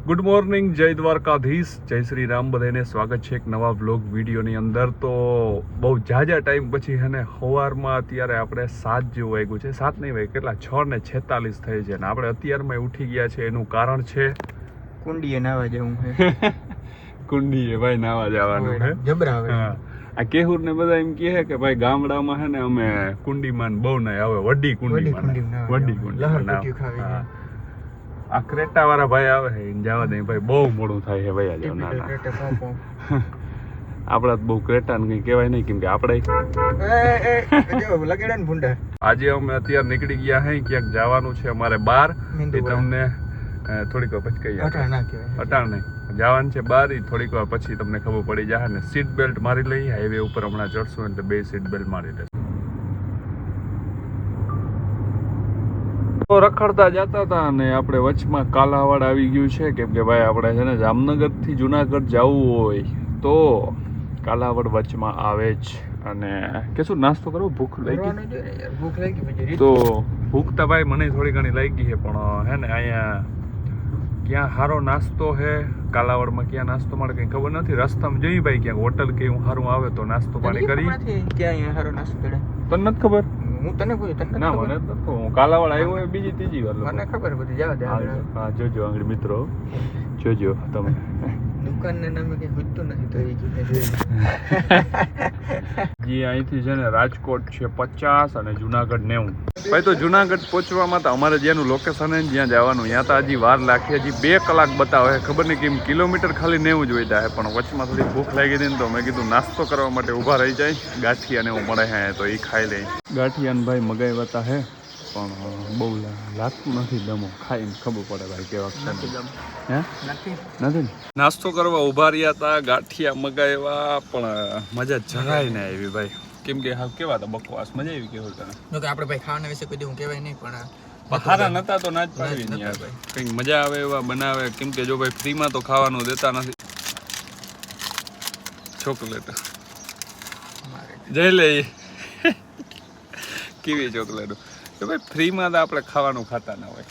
Good morning, જય દ્વારકાધીશ, જય શ્રી રામ. બધાને સ્વાગત છે એક નવા વ્લોગ વિડીયોની અંદર. તો બહુ ઝાઝા ટાઈમ પછી અને સવારમાં અત્યારે આપણે 7 જેવું વાગ્યું છે, 7 નહીં વાગે, કેટલા 6:46 થઈ છે ને આપણે અત્યારમાં ઉઠી ગયા છે. એનું કારણ છે કુંડીએ નાવા જવું છે. કુંડીએ ભાઈ નાવા જવાનું છે. જબરા હા, આ કેહુર ને બધા એમ કહે કે ભાઈ ગામડામાં છે ને અમે કુંડીમાં બહુ નહીં આવે, વડી કુંડીમાં વડી કુંડીમાં. આ ક્રેટા વાળા ભાઈ આવે છે જવા દે ભાઈ, બહુ મોડું થાય છે ભાઈ. આજે આપડા બહુ ક્રેટા ને કઈ કહેવાય નહીં, કેમ કે આપણે આજે અમે અત્યારે નીકળી ગયા હે, ક્યાંક જવાનું છે અમારે બહાર. એ તમને થોડીક વાર પછી કહીએ. અટાણ નહીં, જવાનું છે બહાર. થોડીક વાર પછી તમને ખબર પડી જાય ને. સીટ બેલ્ટ મારી લઈ, હાઈવે ઉપર હમણાં ચડશું એટલે 2 સીટ બેલ્ટ મારી લેશું. રખડતા જતા હતા અને આપણે વચમાં કાલાવાડ આવી ગયું છે, કેમ કે ભાઈ આપણે છે ને જામનગર થી જુનાગઢ જવું હોય તો કાલાવાડ વચમાં આવે જ. અને કે શું નાસ્તો કરવો, ભૂખ લાગી તો ભૂખ તો ભાઈ મને થોડી ઘણી લાગી છે, પણ હે ને અહીંયા ક્યાં સારો નાસ્તો છે કાલાવાડમાં, ક્યાં નાસ્તો મળે કઈ ખબર નથી. રસ્તામાં જોઈ ભાઈ ક્યાંક હોટલ કે એવું સારું આવે તો નાસ્તો પાણી કરી. ક્યાં સારો નાસ્તો મળે તને નથી ખબર? હું તને પૂછ્યું ના, મને નથી ખબર. હું કાલાવાડ આવ્યો હોય બીજી ત્રીજી વાર. મને ખબર બધી જવા દે. હા, જોજો આંગળી મિત્રો, જોજો તમે. દુકાનના નામે કઈ પૂછતું નથી તો એ જે અહીંથી છે ને રાજકોટ છે 50 અને જુનાગઢ 90. ભાઈ તો જુનાગઢ પહોંચવામાં તો અમારે જેનું લોકેશન છે જ્યાં જવાનું ત્યાં તો હજી વાર લાખી, હજી 2 કલાક બતાવે. ખબર નહીં કેમ, કિલોમીટર ખાલી 90 જ હોય છે. પણ વચમાં થોડી ભૂખ લાગી હતી ને તો મેં કીધું નાસ્તો કરવા માટે ઊભા રહી જાય. ગાંઠિયા ને એવું મળે હે તો એ ખાઈ લઈ. ગાંઠિયા ને ભાઈ મગાવ્યા હે, પણ બહુ લાગતું નથી. દમો ખાઈને ખબર પડે ભાઈ કેવા હે નથી. નાસ્તો કરવા ઉભા રહ્યા હતા, ગાંઠિયા મગાવ્યા, પણ મજા જરાય ના આવી ભાઈ. કેમ કે હા કેવા હતા, બકવાસ. મજા આવી કેવું તને? આપણે ભાઈ ખાવાના વિશે કોઈ હું કહેવાય નહીં, પણ હારા નતા તો ના જ પાડવી નહીં યાર ભાઈ. કંઈક મજા આવે એવા બનાવે, કેમ કે જો ભાઈ ફ્રીમાં તો ખાવાનું દેતા નથી. ચોકલેટ જઈ લે કેવી ચોકલેટ તો ભાઈ ફ્રીમાં તો આપણે ખાવાનું ખાતા ના હોય.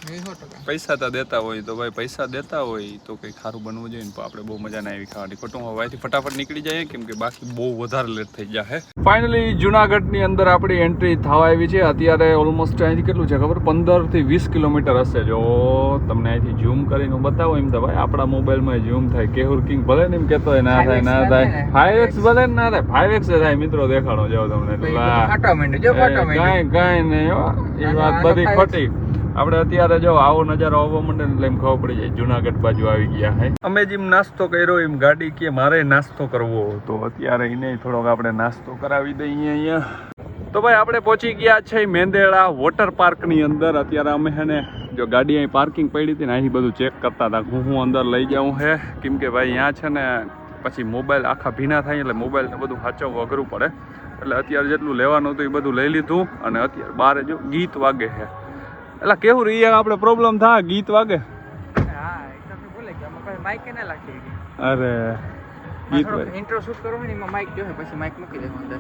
પૈસા તો દેતા હોય તો ભાઈ, પૈસા દેતા હોય તો કંઈક સારું બનવું જોઈએ ને. આપણે બહુ મજા ના આવી ખાવાની. ખોટું હવાથી ફટાફટ નીકળી જાય, કેમ કે બાકી બહુ વધારે લેટ થઈ જાય. ફાઇનલી જુનાગઢની અંદર આપણી એન્ટ્રી થવા આવી છે. અત્યારે ઓલમોસ્ટ અહીંથી કેટલું છે ખબર? 15 થી 20 કિલોમીટર હશે. જો તમને અહીંથી ઝૂમ કરીને બતાવો એમ તો ભાઈ આપણા મોબાઈલમાં ઝૂમ થાય. કેહુર કિંગ ભલે ને એમ કહેતો હોય ના થાય ના થાય, 5x ભલે ના થાય, 5x થાય. મિત્રો દેખાડો જાવ તમને, કાંઈ નહીં. એ વાત બધી ખોટી. આપણે અત્યારે જો આવો નજારો આવવા માંડે ને એટલે એમ ખબર પડી જાય જુનાગઢ બાજુ આવી ગયા હે. અમે જેમ નાસ્તો કર્યો એમ ગાડી કે મારે નાસ્તો કરવો, તો અત્યારે એને થોડોક આપણે નાસ્તો કરાવી દઈએ અહીંયા. તો ભાઈ આપણે પહોંચી ગયા છે મેંદેડા વોટર પાર્કની અંદર. અત્યારે અમે છે ને જો ગાડી અહીં પાર્કિંગ પડી હતી ને અહીં બધું ચેક કરતા હતા. હું અંદર લઈ જાઉં હે, કેમ કે ભાઈ અહીંયા છે ને પછી મોબાઈલ આખા ભીના થાય એટલે મોબાઈલને બધું સાચવવું અઘરું પડે. એટલે અત્યારે જેટલું લેવાનું હતું એ બધું લઈ લીધું. અને અત્યારે બહાર જો ગીત વાગે છે. એટલે કેવું રહી આપણે પ્રોબ્લેમ થાય, ગીત વાગે. અરે ગીત ઇન્ટ્રો શૂટ કરો ને એમાં માઇક જોહે, પછી માઇક મૂકી દેવાનું અંદર.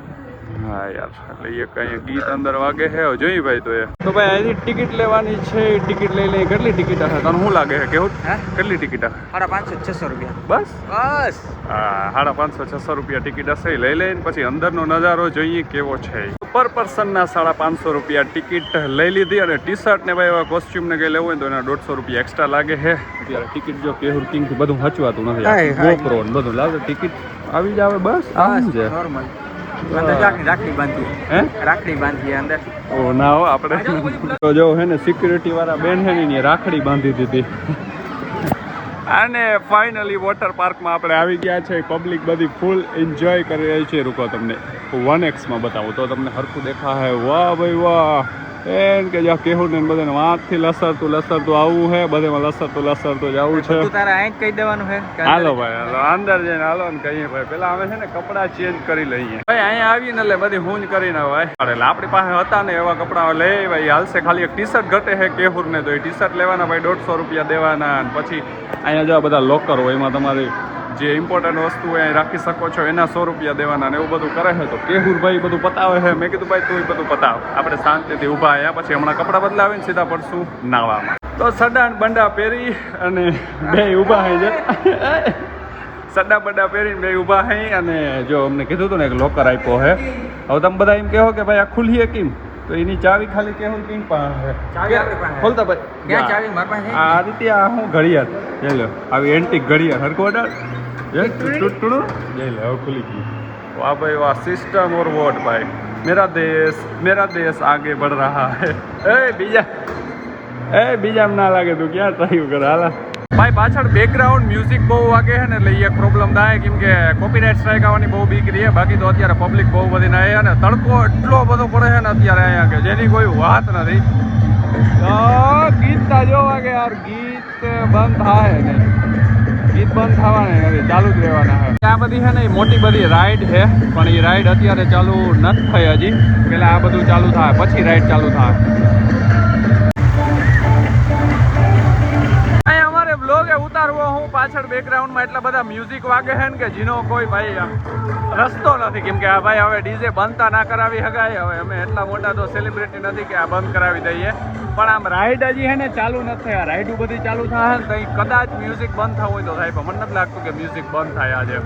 હા યાર, એટલે એ કઈ ગીત અંદર વાગે છે જોઈ ભાઈ. તો ભાઈ અહીંથી ટિકિટ લેવાની છે. ટિકિટ લઈ લઈ. કેટલી ટિકિટ હશે તને શું લાગે છે કેવું? કેટલી ટિકિટ હશે? 500-600 રૂપિયા. બસ હા, 550-600 રૂપિયા ટિકિટ હશે. લઈ લઈને પછી અંદરનો નજારો જોઈએ કેવો છે. પર પર્સનના 550 રૂપિયા ટિકિટ લઈ લીધી. અને ટી શર્ટ ને ભાઈ એવા કોસ્ટ્યુમ ને કઈ લેવું હોય તો એના 150 રૂપિયા એક્સ્ટ્રા લાગે છે. અત્યારે ટિકિટ જો કેહુર કિંગ થી બધું હચવાતું નથી. GoPro ને બધું લાગે. ટિકિટ આવી જ આવે બસ આમ છે નોર્મલ. રાખડી બાંધી અંદર. ઓ ના હો, આપણે તો જો હે ને સિક્યુરિટી વાળા બેન હે ને રાખડી બાંધી દીધી. અને ફાઇનલી વોટર પાર્કમાં આપણે આવી ગયા છે. પબ્લિક બધી ફૂલ એન્જોય કરી રહી છે. રૂકો તમને 1x માં બતાવું તો તમને હરખું દેખાય. વાહ ભાઈ વાહ. એમ કે જ્યાં કેહુર ને બધાને વાંકથી લસરતું આવું છે. બધામાં લસરતું જવું છે. તારે અહીં કહી દેવાનું છે. હાલો ભાઈ, હાલો અંદર જઈને હાલો ને કહીએ ભાઈ. પેલા અમે છે ને કપડા ચેન્જ કરી લઈએ ભાઈ. અહીંયા આવીને એટલે બધી હુંજ કરીને ભાઈ. એટલે આપણી પાસે હતા ને એવા કપડા લે ભાઈ હાલશે. ખાલી એક ટી શર્ટ ઘટે છે કેહુર ને, તો એ ટી શર્ટ લેવાના ભાઈ 150 રૂપિયા દેવાના. અને પછી અહીંયા જો બધા લોકર હોય એમાં તમારી જે ઇમ્પોર્ટન્ટ વસ્તુ હોય અહીં રાખી શકો છો, એના 100 રૂપિયા દેવાના. ને એવું બધું કરે છે. તો કેહુર ભાઈ બધું પતાવે છે. મેં કીધું ભાઈ તું બધું પતાવ, આપણે શાંતિથી ઊભા આવ્યા. પછી હમણાં કપડાં બદલાવીને સીધા પડશું નાવામાં. તો સડા બંડા પહેરી અને બે ઊભા છે સડા બંડા પહેરીને બે ઊભા છે અને જો અમને કીધું હતું ને એક લોકર આપ્યો છે. હવે તમે બધા એમ કહો કે ભાઈ આ ખુલીએ કેમ, તો એની ચાવી ખાલી કેવું કેમ પાસે ચાવી આપણી પાસે. ખોલતા ભાઈ ક્યાં ચાવી મારી પાસે? આ રીતે આ હું ઘડિયાળ જઈ લો, આવી એન્ટિક ઘડિયાળ હરકો અડાડ ટૂટું જઈ લે હવે ખુલી ગઈ. વાહ ભાઈ વાહ, સિસ્ટમ ઓર વોટ ભાઈ, मेरा देश आगे बढ़ रहा है. બીજા ના લાગે તું ક્યાં ટ્રાય કરે હાલા ભાઈ. પાછળ બેકગ્રાઉન્ડ મ્યુઝિક બહુ વાગે છે ને એટલે એ એક પ્રોબ્લેમ થાય, કેમ કે કોપીરાઇટ સ્ટ્રાઇક આવવાની બહુ બીક રહી. બાકી તો અત્યારે પબ્લિક બહુ બધી ના અને તડકો એટલો બધો પડે છે ને અત્યારે અહીંયા કે જેની કોઈ વાત નથી. ગીત તા જો વાગે યાર, ગીત બંધ થાય નહીં, ગીત બંધ થવાના નથી, ચાલુ જ રહેવાના છે. આ બધી છે ને એ મોટી બધી રાઈડ છે, પણ એ રાઈડ અત્યારે ચાલુ નથી થઈ હજી. પેલા આ બધું ચાલુ થાય પછી રાઈડ ચાલુ થાય. અહીં અમારે બ્લોગ ઉતારવો હું પાછળ બેકગ્રાઉન્ડમાં એટલા બધા મ્યુઝિક વાગે છે ને કે જેનો કોઈ ભાઈ રસ્તો નથી, કેમ કે આ ભાઈ હવે ડીજે બંધતા ના કરાવી શકાય. હવે અમે એટલા મોટા તો સેલિબ્રિટી નથી કે આ બંધ કરાવી દઈએ, પણ આમ રાઈડ હજી છે ને ચાલુ નથી થયા. રાઈડો બધી ચાલુ થાય ને તો કદાચ મ્યુઝિક બંધ થવું હોય તો થાય, પણ મને નથી લાગતું કે મ્યુઝિક બંધ થાય આજે.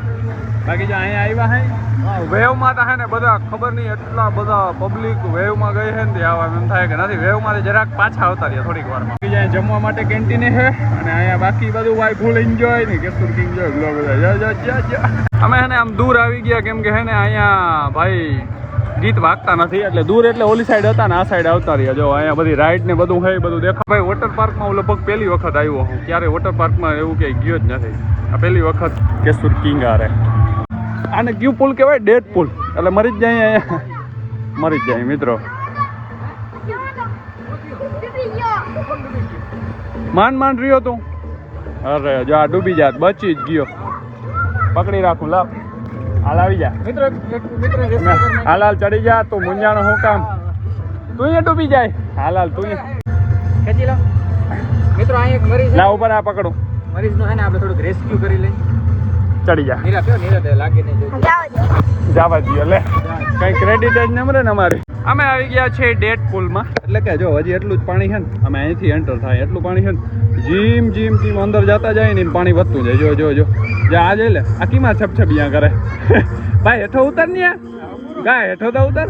બાકી જો અહીંયા આવ્યા હે વેવમાં તો હે ને બધા ખબર નહીં એટલા બધા પબ્લિક વેવમાં ગઈ છે ને આવા એમ થાય કે નથી. વેવમાં જરાક પાછા આવતા રહ્યા થોડીક વારમાં. બીજા જમવા માટે કેન્ટીને છે અને અહીંયા બાકી બધું ભાઈ ફૂલ એન્જોય ને કેસુર કિંગ જો અમે હે ને આમ દૂર આવી ગયા, કેમ કે હે ને અહીંયા ભાઈ ગીત વાગતા નથી એટલે દૂર, એટલે ઓલી સાઈડ હતા ને આ સાઈડ આવતા રહ્યા. જો અહીંયા બધી રાઈડ ને બધું છે બધું દેખાય. ભાઈ વોટર પાર્કમાં હું લગભગ પહેલી વખત આવ્યો હું, ક્યારે વોટર પાર્કમાં એવું કંઈ ગયો જ નથી. આ પહેલી વખત કેસુર કિંગ આરે. આને ક્યુ પુલ કહેવાય, ડેડ પુલ, એટલે મરી જ જાય અહીંયા, મરી જ જાય મિત્રો. માંડ રહ્યો તું, અરે જો આ ડૂબી જાત, બચી જ ગયો. પકડી રાખું, લાવ હાલ આવી જા મિત્રો હાલ ચડી જા. તું મુંજાણો શું કામ, તું અહીંયા ડૂબી જાય. હાલ તું ખેંચી લો મિત્રો. અહીં એક મરીઝ લા ઉપર આ પકડું, મરીઝનું હે ને આપણે થોડુંક રેસ્ક્યુ કરી લઈએ. ચડી જા. નીરવ લાગે નહીં જવા દઈએ લે, કઈ ક્રેડિટ જ ન મળે ને અમારી. અમે આવી ગયા છે ડેડ પુલમાં, એટલે કે જો હજી એટલું જ પાણી છે ને, અમે અહીંથી એન્ટર થાય એટલું પાણી છે ને, જીમ અંદર જતા જાય ને પાણી વધતું જાય. જો જા આ જઈ લે, આ કીમાં છપછપિયા કરે ભાઈ. હેઠો ઉતર ને ગાય, હેઠો તો ઉતર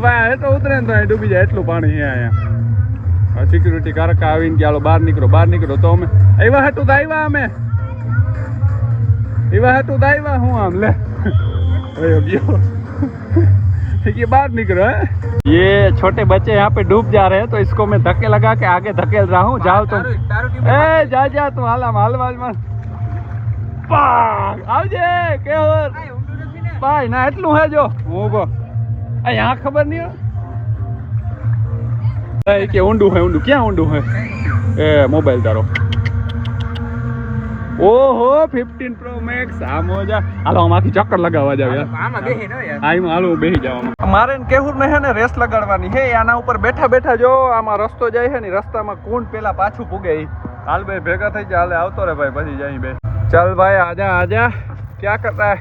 ભાઈ, હેઠો ઉતરે ને તો અહીં ડૂબી જાય એટલું પાણી છે અહીંયા. સિક્યુરિટી કારકા આવીને કે હાલો બહાર નીકળો તો અમે આવ્યા હતું તો આવ્યા, અમે એવા હતું તો આવ્યા. હું આમ લે गयो ये बाहर निकल रहा है. ये छोटे बच्चे यहाँ पे डूब जा रहे हैं तो इसको मैं धक्के लगा के आगे धकेल रहा हूँ. जाओ तुम, ए जा તું હાલમાં આવજે કેવર ભાઈ ના એટલું હે. જો હું ઉભો અહીંયા ખબર નહીં હોય કે ઊંડું હે. ક્યાં ઊંડું હે? એ મોબાઈલ તારો. ઓહો 15 Pro Max આ મોજા. હાલો આમાંથી ચક્કર લગાવવા જાવ યાર. આમાં બેહી ન યાર. હા એમાં હાલો બેહી જવામાં. મારે ને કેહુર ને હે ને રેસ લગાડવાની હે. આના ઉપર બેઠા જો આમાં રસ્તો જાય છે ને, રસ્તામાં કોણ પેલા પાછું પૂગે. હાલ ભાઈ ભેગા થઈ જાય, હાલે આવતો રે ભાઈ, પછી જાય બે. ચાલ ભાઈ આજા ક્યાં કરતા હે?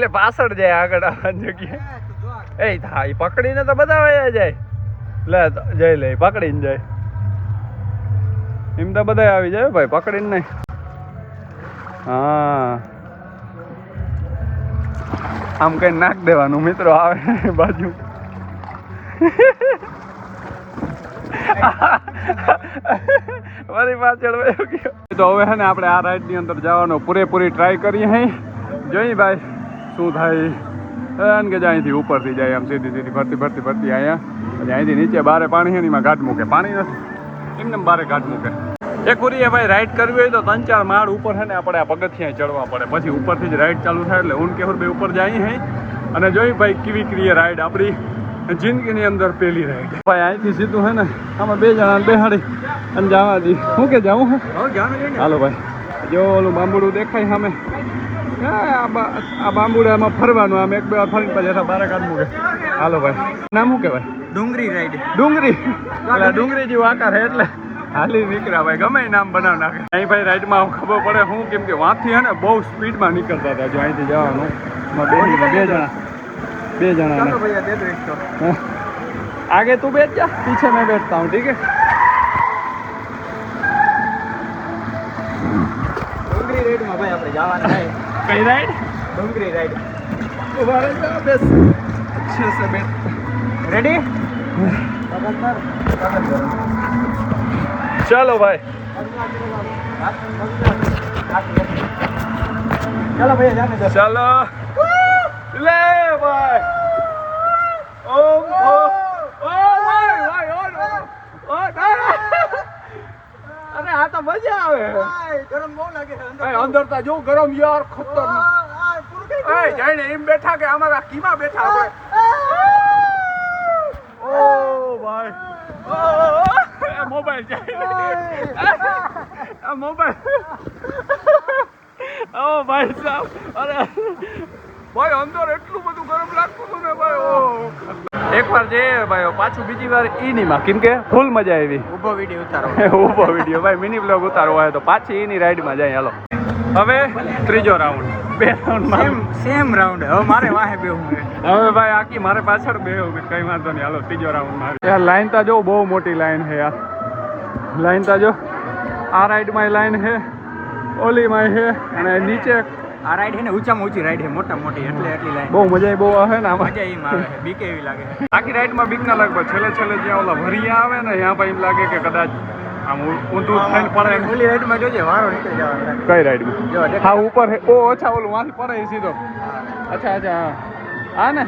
લે પાછળ જાય આગળ આવવાની જગ્યાએ. એ હા એ પકડીને તો બધા વયા જાય. લે જઈ લે પકડીને જાય. એમ તો બધા આવી જાય ભાઈ, પકડીને નહીં. હા આમ કઈ નાખ દેવાનું મિત્રો, આવે બાજુ. મારી પાછળ વયો ગયો. તો હવે છે ને આપણે આ રાઈડ ની અંદર જવાનો પૂરેપૂરી ટ્રાય કરીએ. હે જોઈ ભાઈ શું થાય. કે અહીંથી ઉપરથી જાય આમ સીધી ભરતી અહીંયા, અને અહીંથી નીચે બારે પાણી છે ને એમાં ઘાટ મૂકે. પાણી નથી એમને બારે ઘાટ મૂકે. એક ઉરીએ ભાઈ રાઈડ કરવી હોય તો 3-4 માળ ઉપર છે ને આપણે આ પગથિયાં ચડવા પડે, પછી ઉપરથી જ રાઈડ ચાલુ થાય. એટલે ઊન કેહુર બે ઉપર જાય હે અને જોઈ ભાઈ કેવી ક્રિયા રાઈડ આપણી જિંદગીની અંદર પહેલી રાઈડ. ભાઈ અહીંથી સીધું હે ને આમાં 2 જણા બેહાડી અને જવા દી. શું કે જાવું હે? હાલો ભાઈ. જો ઓલું બાંબુડું દેખાય સામે, આ બાંબુડામાં ફરવાનું. આમ 1-2 વાર ફરીને પછી બારે કાઢ મૂકે. હાલો ભાઈ નામ શું કહેવાય? ડુંગરી રાઈડ. ડુંગરી જેવો આકાર હે એટલે હાલી નીકળ્યા ભાઈ, ગમે નામ બનાવ નાખે. અહીં ભાઈ રાઈડમાં ખબર પડે હું, કેમ કે વાંથી હે ને બહુ સ્પીડમાં નીકળતા હતા. જો અહીંથી જવાનું 2 જણા. आगे तू बैठ जा, पीछे मैं बैठता हूँ, ठीक है? રાઈડમાં ભાઈ આપણે જવાના છે. કઈ રાઈડ? ડુંગરી રાઈડ. ઉભા રહેજો, બેસ. अच्छे से बैठ. રેડી? ચાલો ભાઈ. ચાલો ભાઈ જાને દો. ચાલો લે ભાઈ. ઓ ભાઈ અરે આ તો મજા આવે. ગરમ બહુ લાગે છે અંદર. અંદર તા જો ગરમ યાર ખતરનાક. એ જઈને એમ બેઠા કે અમારા કીમાં બેઠા હોય. ઓ ભાઈ મોબાઈલ જાય. મોબાઈલ. ઓ ભાઈ સાહેબ અરે ભાઈ અંદર એટલું બધું ગરમ લાગતું હતું ને ભાઈ. ઓ એકવાર જે ભાઈ પાછું બીજી વાર ઈ માં કેમ કે ફૂલ મજા આવી. ઊભો વિડીયો ઉતારો. ઊભો વિડીયો ભાઈ મિની બ્લોગ ઉતારવો હોય તો પાછી ઈની રાઈડમાં જાય. હાલો હવે ત્રીજો રાઉન્ડ. 2 round same round. હવે મારે વાહે બેહવું છે. હવે ભાઈ આખી મારે પાછળ બેહું કઈ વાંધો નહીં. હાલો ત્રીજો રાઉન્ડ માં. યાર લાઈન તા જો બહુ મોટી લાઈન છે યાર. લાઈન તા જો આ રાઈડમાં લાઈન છે, ઓલીમાં છે અને નીચે આ રાઈડ છે ને ઊંચામાં ઊંચી રાઈડ છે, મોટા મોટી એટલે એટલી લાઈન. બહુ મજા બહુ આવે ને આમાં. મજા એમ આવે છે. બીક એવી લાગે છે. આખી રાઈડમાં બીક ના લાગે છેલ્લે છેલ્લે જ્યાં ઓલા ભરિયા આવે ને ત્યાં ભાઈ એમ લાગે કે કદાચ આમ ઊંધું થઈને પડે. ઓલી રાઈડમાં જોજે વારો નીકળી જવાનો. કઈ રાઈડમાં? જો દેખાય. હા ઉપર છે. ઓ અચ્છા ઓલું વાંથી પડે સીધો. અચ્છા અચ્છા હા ને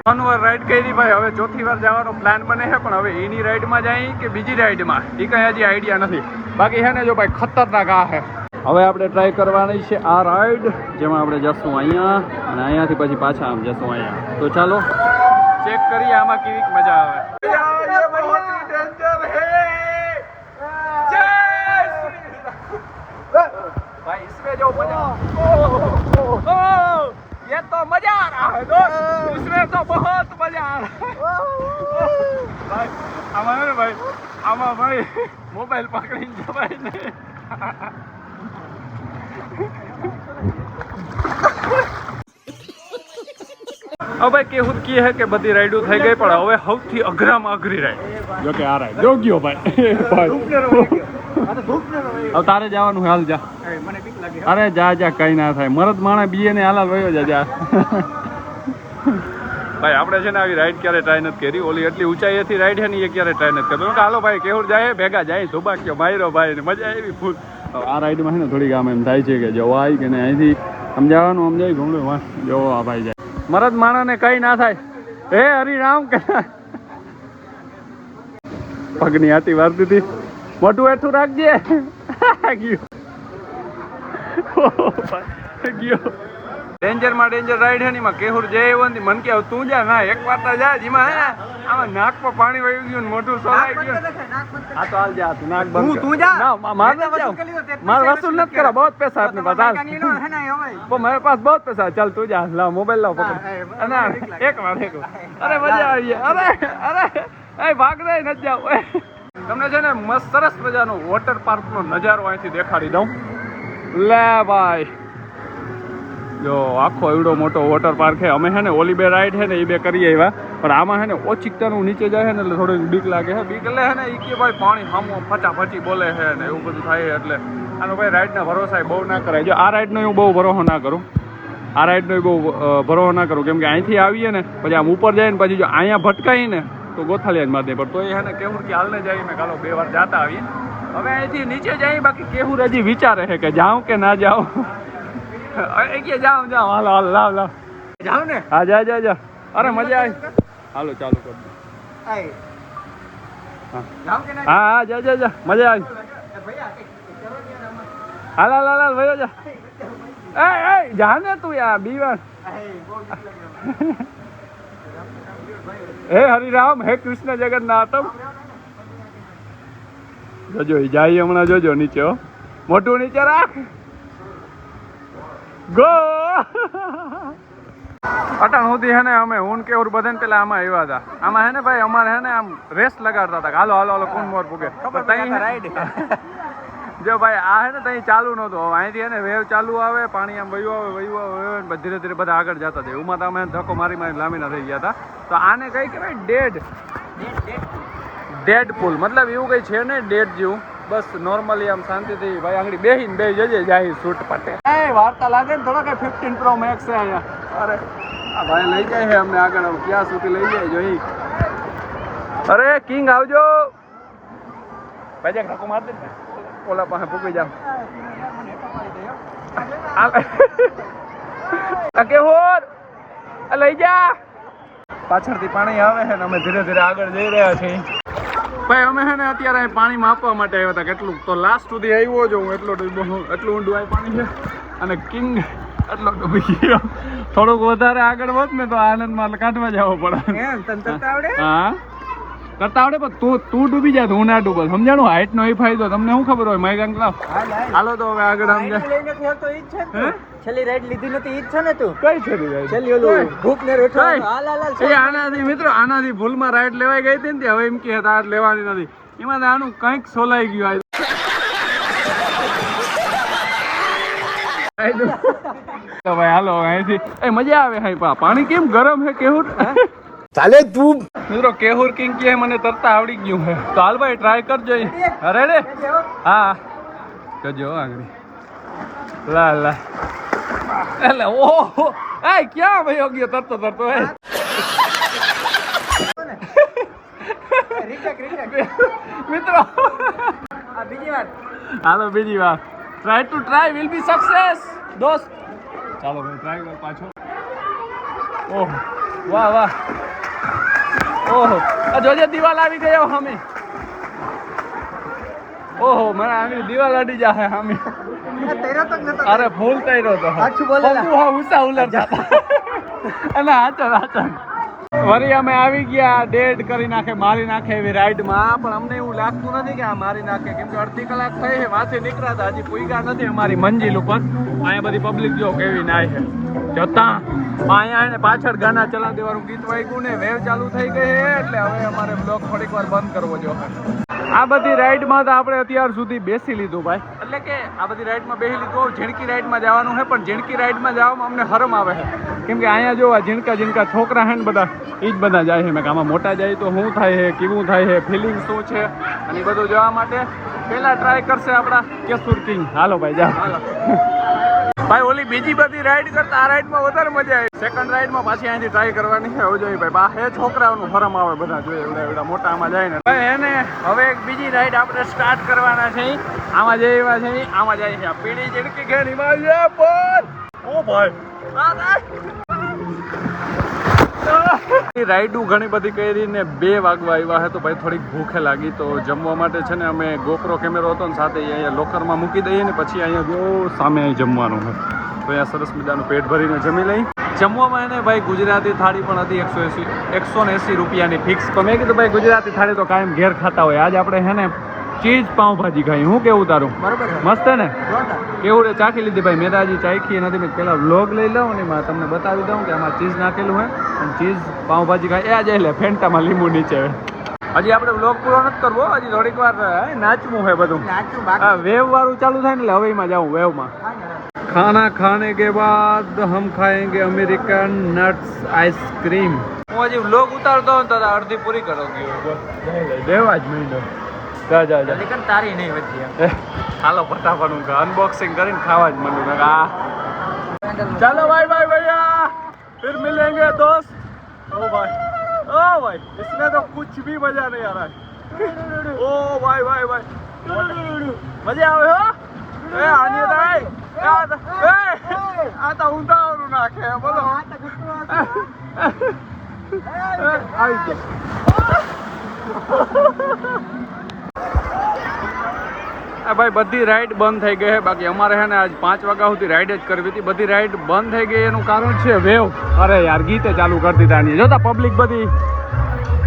3 વાર રાઈડ કરી ભાઈ. હવે ચોથી વાર જવાનો પ્લાન બને છે પણ હવે એની રાઈડમાં જાય કે બીજી રાઈડમાં એ કઈ હજી આઈડિયા નથી. બાકી છે ને જો ભાઈ ખતરનાક આ છે. હવે આપણે ટ્રાય કરવાની છે આ રાઈડ જેમાં આપણે જશું અહીંયા અને અહીંયાથી પછી પાછા આમ જશું અહીંયા. તો ચાલો ચેક કરીએ આમાં કેવી મજા આવે. भाई इसमें जो मजा ये तो मजा आ रहा है दोस्त. इसमें तो बहुत मजा आ रहा है भाई. हमारे भाई आमा भाई मोबाइल पकड़ीने जवाय नहीं. હવે ભાઈ કેવું કી હે કે બધી રાઈડો થઈ ગઈ પણ હવે સૌથી અઘરામાં અઘરી રાઈડ જો કે આ રાઈડ જો ગયો ભાઈ. હવે તારે જવાનું હાલ જા. મને બીક લાગે. અરે જા જા કઈ ના થાય. મરદ માણે બીએ ને હાલ વયો જા. ભાઈ આપણે છે ને આવી રાઈડ ક્યારે ટ્રાય નથી કરી. ઓલી એટલી ઊંચાઈથી રાઈડ છે ને એ ક્યારે ટ્રાય નથી કરતો. હાલો ભાઈ કેવું જાય ભેગા જાય ધોબાક્યો માર્યો ભાઈ ને મજા આવી ફૂલ. આ રાઈડમાં છે ને થોડીક આમ એમ થાય છે કે જવાય કે ને અહીંથી સમજાવવાનું સમજાય ઘણું વાહ જો આ ભાઈ જાય. મરદ માણસને કઈ ના થાય. હે હરિરામ કે પગની હાથી વાર દીધી. મોટું હેઠું રાખજે. ગયો ડેન્જરમાં ડેન્જર રાઈડ હે ની કેહુર જય એવંતી મન કે તું જા ના એક વાર તો જા જીમાં હે આમાં નાક પર પાણી વહી ગયું ને મોઢું સોલાઈ ગયું. હા તો હાલ જા તું નાક બંધ તું જા. ના માર ન જાઓ. માર વસૂલ નથી કરા. બહુ પૈસા આપને પાસ હાલ. પણ મારે પાસ બહુ પૈસા. ચાલ તું જા. લાવ મોબાઈલ લાવ પકડ. અને એક વાર અરે મજા આવી. અરે અરે એ ભાગ દે ન જાવ. તમને છે ને મસ્ત સરસ મજાનો વોટર પાર્કનો નજારો અહીંથી દેખાડી દઉં. લે ભાઈ જો આખો એવડો મોટો વોટર પાર્ક છે. અમે છે ને ઓલી બે રાઈડ છે ને એ બે કરીએ એવા પણ આમાં છે ને ઓચિકતાનું નીચે જાય છે ને એટલે થોડીક બીક લાગે છે. બીક એટલે છે ને એ કે ભાઈ પાણી સામો ફટાફટી બોલે છે ને એવું બધું થાય એટલે આનો ભાઈ રાઈડના ભરોસા બહુ ના કરાય. જો આ રાઈડનો હું બહુ ભરોસો ના કરું. આ રાઈડનો બહુ ભરોસો ના કરું કેમ કે અહીંથી આવીએ ને પછી આમ ઉપર જાય ને પછી જો અહીંયા ભટકાઈ ને તો ગોથાલિયા જ મારી દે. પણ તો એ છે ને કેવું કે હાલને જાય મેં કાલો 2 વાર જાતા આવીએ. હવે અહીંથી નીચે જાય બાકી કેવું હજી વિચારે છે કે જાઉં કે ના જાઉં. જાઉં હાલો હાલો લાવ લાવ જાવ ને. હા જા જા જા. અરે મજા આવી. હાલો ચાલુ કર. જાવ કે ના. હા હા જા જા જા મજા આવી. હાલ હાલ હાલ વયો જા. એ જા ને તું યાર બીવાર. હે હરિરામ હે કૃષ્ણ જગન્નાથમ. જોજો એ જાય હમણાં જોજો નીચે હો. મોટું નીચે રાખ. ગો અટાણ સુધી હે ને અમે હું કે ઓર બધાને પેલા આમાં આવ્યા હતા. આમાં હે ને ભાઈ અમારે હે ને આમ રેસ લગાડતા હતા હાલો હાલો હાલો કોણ મોર પૂગે. રાઈડ જો ભાઈ આ હે ને તઈ ચાલુ નહોતું. હવે અહીંથી હે ને વેવ ચાલુ આવે પાણી આમ વયું આવે ધીરે ધીરે બધા આગળ જતા હતા. એમાં તો અમે ધક્કો મારી મારી લાંબીના થઈ ગયા હતા. તો આને કઈ કહેવાય ડેડ પુલ મતલબ એવું કઈ છે ને ડેડ જેવું બસ નોર્મલી આમ શાંતિથી ભાઈ આંગળી બેહીને બે જજે જાય શૂટ પાટે એ વાર્તા લાગે ને થોડા કઈ 15 Pro Max છે અહીંયા અરે આ ભાઈ લઈ જાય છે અમને આગળ ક્યાં સુધી લઈ જાય જોઈ અરે કિંગ આવજો ભાઈ જરાક ધક્કો માર દે ને ઓલા પાસે ભૂકી જાવ આ કે હોર આ લઈ જા પાછળથી પાણી આવે છે ને અમે ધીરે ધીરે આગળ જઈ રહ્યા છીએ ભાઈ અમે છે ને અત્યારે પાણી માપવા માટે આવ્યા હતા કેટલું તો લાસ્ટ સુધી આવ્યો જો હું એટલું ઊંડું આ પાણી છે અને કિંગ એટલો ડૂબી ગયો થોડુંક વધારે આગળ વધ ને તો આનંદમાં કાઢવા જવો પડે હા કરતા આવડે પણ તું ડૂબી જાય હું ના ડૂબલ સમજાણું હાઈટ નો એ ફાયદો તમને શું ખબર હોય માઇક અંકલ હાલો તો હવે આગળ છેલ્લી રાઈડ લીધી નથી ઈ જ છે ને તું કઈ છેલ્લી રાઈડ છેલ્લી ઓલું ભૂખ ને રેઠો એ આનાથી મિત્રો આનાથી ભૂલમાં રાઈડ લેવાઈ ગઈ હતી ને હવે એમ કે આ લેવાની નથી એમાં આનું કંઈક સોલાઈ ગયું ભાઈ હાલો અહીંથી એ મજા આવે હા પાણી કેમ ગરમ છે કેવું ચાલે તું મિત્રો કેહુર કિંગ કે મને તરતા આવડી ગયું છે તો હાલ ભાઈ ટ્રાય કરજો અરે રે હા કરજો આગળ લા લા એટલે ઓહો એ ક્યાં ભાઈ ગયો તરતો તરતો એ મિત્રો બીજી વાર હાલો બીજી વાર try to try will be success દોસ્ત ચાલો ભાઈ ટ્રાય કર પાછો ઓહ વાહ વાહ ઓહો આ જોજે દિવાલ આવી ગયો સામે ઓહો મને આની દિવાલ અડી જાહે સામે અરે ફૂલ તૈરો તો સાચું બોલે હા ઉસા ઉલર જાતા અને આચર વરી અમે આવી ગયા ડેડ કરી નાખે મારી નાખે એવી રાઈડમાં પણ અમને એવું લાગતું નથી કે આ મારી નાખે કેમ કે અડધી કલાક થઈ છે માથે નીકળ્યા હજી પૂગ્યા નથી અમારી મંજિલ ઉપર અહીંયા બધી પબ્લિક જો કેવી નાય છે જતા અહીંયા એને પાછળ ગાના ચલા દેવાનું ગીત વાગ્યું ને વેવ ચાલુ થઈ ગઈ એટલે હવે અમારે બ્લોગ થોડીક વાર બંધ કરવો જોઈએ આ બધી રાઈડમાં તો આપણે અત્યાર સુધી બેસી લીધું ભાઈ એટલે કે આ બધી રાઈડમાં બેસી લીધું ઝીણકી રાઈડમાં જવાનું છે પણ ઝીણકી રાઈડમાં જવામાં અમને શરમ આવે છે કેમ કે અહીંયા જો આ ઝીણકા છોકરા છે ને બધા એ જ બધા જાય છે મેં આમાં મોટા જાય તો શું થાય છે કેવું થાય છે ફિલિંગ શું છે અને એ બધું જોવા માટે પહેલા ટ્રાય કરશે આપણા કેસુર કિંગ હાલો ભાઈ જાઓ હાલો ભાઈ ઓલી બીજી બધી રાઈડ કરતા આ રાઈડમાં વધારે મજા આવે સેકન્ડ રાઈડમાં પાછી અહીંથી ટ્રાય કરવાની છે હવે જોઈએ ભાઈ બા હે છોકરાઓનું ફરમ આવે બધા જોઈએ એવડા મોટા આમાં જાય ને ભાઈ એને હવે એક બીજી રાઈડ આપણે સ્ટાર્ટ કરવાના છે આમાં જઈ એવા છે આમાં જાય છે પીળી ઝીણકી ઘેર હિમાલય પર ઓ ભાઈ રાઈડું ઘણી બધી કરીને 2 વાગવા આવ્યા છે તો ભાઈ થોડીક ભૂખે લાગી તો જમવા માટે છે ને અમે GoPro કેમેરો હતો ને સાથે અહીંયા લોકરમાં મૂકી દઈએ ને પછી અહીંયા જો સામે અહીં જમવાનું છે તો અહીંયા સરસ મજાનું પેટ ભરીને જમી લઈ જમવામાં એને ભાઈ ગુજરાતી થાળી પણ હતી 180 રૂપિયાની ફિક્સ તો મેં કીધું ભાઈ ગુજરાતી થાળી તો કાયમ ઘેર ખાતા હોય આજ આપણે છે ને ચીઝ પાઉંભાજી ખાઈ હું કેવું તારું બરોબર મસ્ત ને કેવું રે ચાખી લીધી ભાઈ મેં હજી ચાખી નથી મેં પેલા વ્લોગ લઈ લઉં ને એમાં તમને બતાવી દઉં કે આમાં ચીઝ નાખેલું હોય અને ચીઝ પાઉંભાજી ખાઈ એ જ લે ફેન્ટામાં લીંબુ નીચે હજી આપણે વ્લોગ પૂરો નથી કરવો હજી થોડીક વાર નાચવું હોય બધું હા વેવ વાળું ચાલુ થાય ને એટલે હવે એમાં જાઉં વેવમાં ખાના ખાને કે બાદ હમ ખાएंगे અમેરિકન નટ્સ આઈસ્ક્રીમ હું હજી વ્લોગ ઉતારતો ને તો અડધી પૂરી કરો ગયો દેવા જ મહિનો જા જા જા લેકન તારી નહીં વધી હાલો ફટાફટ અનબોક્સિંગ કરીને ખાવા જ માંડું આ ચાલો ભાઈ ભાઈ भैया फिर मिलेंगे दोस्त ओ भाई इसमें तो कुछ भी मजा नहीं आ रहा है ओ भाई मजा આવે હો એ આની દાઈ આ તો ઊંધાવાનું નાખે બોલો આવી ગયા ભાઈ બધી રાઈડ બંધ થઈ ગઈ છે બાકી અમારે છે ને આજ 5 વાગ્યા સુધી રાઈડ જ કરવી હતી બધી રાઈડ બંધ થઈ ગઈ એનું કારણ છે વેવ અરે યાર ગીતે ચાલુ કરી દીધા ની જોતા પબ્લિક બધી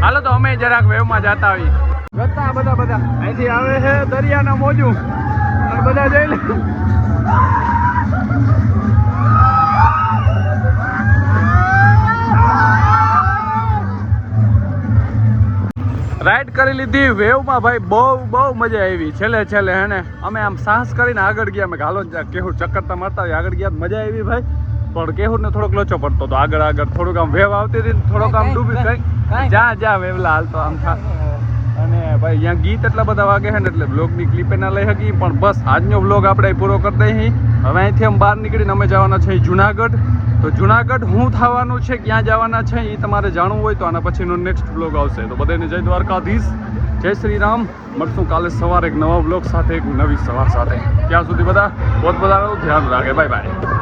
હાલો તો અમે જરાક વેવમાં જતા આવી જોતા બધા અહીંથી આવે છે દરિયાના મોજું અને બધા જઈ લે રાઈડ કરી લીધી વેવમાં ભાઈ બહુ મજા આવી છેલ્લે હે ને અમે આમ સાહસ કરીને આગળ ગયા મેં હાલો કેહુર ચક્કર તો મારતા હોય આગળ ગયા મજા આવી ભાઈ પણ કેહુરને થોડોક લોચો પડતો હતો આગળ થોડુંક આમ વેવ આવતી હતી થોડોક આમ ડૂબી જા વેવલા હાલતો આમ થા અને ભાઈ અહીંયા ગીત એટલા બધા વાગે છે ને એટલે બ્લોગની ક્લિપે ના લઈ શકી પણ બસ આજનો બ્લોગ આપણે પૂરો કરી દઈએ. હવે અહીંથી અમે બહાર નીકળીને અમે જવાના છે જુનાગઢ. તો જુનાગઢ શું થવાનું છે, ક્યાં જવાના છે એ તમારે જાણવું હોય તો આના પછીનો નેક્સ્ટ બ્લોગ આવશે. તો બધાને જય દ્વારકાધીશ, જય શ્રી રામ. મળશું કાલે સવારે એક નવા બ્લોગ સાથે, એક નવી સવાર સાથે. ત્યાં સુધી બધા પોતપોતાનું ધ્યાન રાખે. Bye bye.